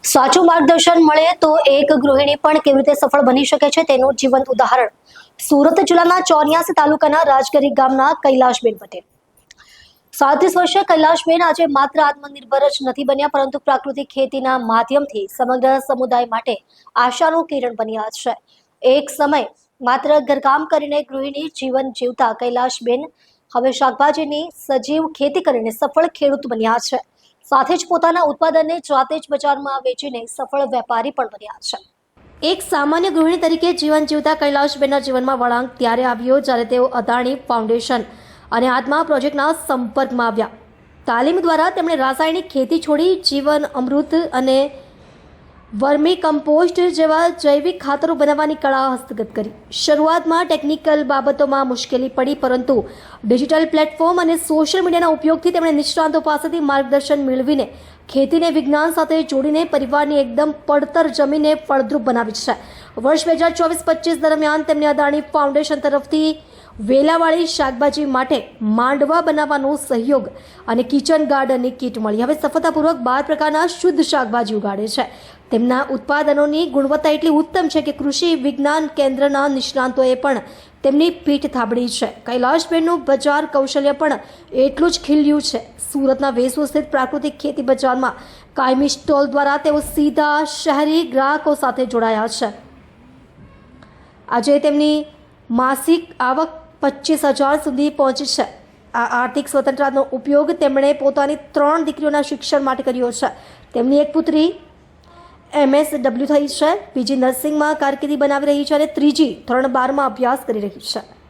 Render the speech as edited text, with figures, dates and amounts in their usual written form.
સાચું માર્ગદર્શન મળે તો એક ગૃહિણી પણ કેવી રીતે સફળ બની શકે છે તેનું જીવંત ઉદાહરણ સુરત જિલ્લાના 84 તાલુકાના રાજગરી ગામના કૈલાશબેન પટેલ। 37 વર્ષીય કૈલાશબેન આજે માત્ર આત્મનિર્ભર જ નથી બન્યા પરંતુ પ્રાકૃતિક ખેતીના માધ્યમથી સમગ્ર સમુદાય માટે આશાનું કિરણ બન્યા છે। એક સમય માત્ર ઘરકામ કરીને ગૃહિણી જીવન જીવતા કૈલાશબેન હવે શાકભાજીની સજીવ ખેતી કરીને સફળ ખેડૂત બન્યા છે। સાથે જ પોતાના ઉત્પાદનને જાતે જ બજારમાં વેચીને સફળ વેપારી પણ બન્યા છે। એક સામાન્ય ગૃહિણી તરીકે જીવન જીવતા કૈલાશબેનના જીવનમાં વળાંક ત્યારે આવ્યો જ્યારે તેઓ અદાણી ફાઉન્ડેશન અને આત્મા પ્રોજેક્ટના સંપર્કમાં આવ્યા। તાલીમ દ્વારા તેમણે રાસાયણિક ખેતી છોડી જીવન અમૃત અને વર્મી કમ્પોસ્ટ જેવા જૈવિક ખાતરો બનાવવાની કળા હસ્તગત કરી। શરૂઆતમાં ટેકનિકલ બાબતોમાં મુશ્કેલી પડી પરંતુ ડિજિટલ પ્લેટફોર્મ અને સોશિયલ મીડિયાના ઉપયોગથી તેમણે નિષ્ણાતો પાસેથી માર્ગદર્શન મેળવીને ખેતીને વિજ્ઞાન સાથે જોડીને પરિવારની એકદમ પડતર જમીને ફળદ્રુપ બનાવી છે। વર્ષ 2024-25 દરમિયાન તેમને અદાણી ફાઉન્ડેશન તરફથી વેલાવાળી શાકભાજી માટે માંડવા બનાવવાનો સહયોગ અને કિચન ગાર્ડનની કીટ મળી। હવે સફળતાપૂર્વક 12 પ્રકારના શુદ્ધ શાકભાજી ઉગાડે છે। તેમના ઉત્પાદનોની ગુણવત્તા એટલી ઉત્તમ છે કે કૃષિ વિજ્ઞાન કેન્દ્રના નિષ્ણાંતોએ પણ તેમની પીઠ થાબડી છે। કૈલાશબેનનું બજાર કૌશલ્ય પણ એટલું જ ખીલ્યું છે। સુરતના વેસુ સ્થિત પ્રાકૃતિક ખેતી બજારમાં કાયમી સ્ટોલ દ્વારા તેઓ સીધા શહેરી ગ્રાહકો સાથે જોડાયા છે। આજે તેમની માસિક આવક 25,000 સુધી પહોંચી છે। આ આર્થિક સ્વતંત્રતાનો ઉપયોગ તેમણે પોતાની 3 દીકરીઓના શિક્ષણ માટે કર્યો છે। તેમની એક પુત્રી MSW થઈ છે, બીજી નર્સિંગમાં કારકિર્દી બનાવી રહી છે અને ત્રીજી ધોરણ 12માં અભ્યાસ કરી રહી છે।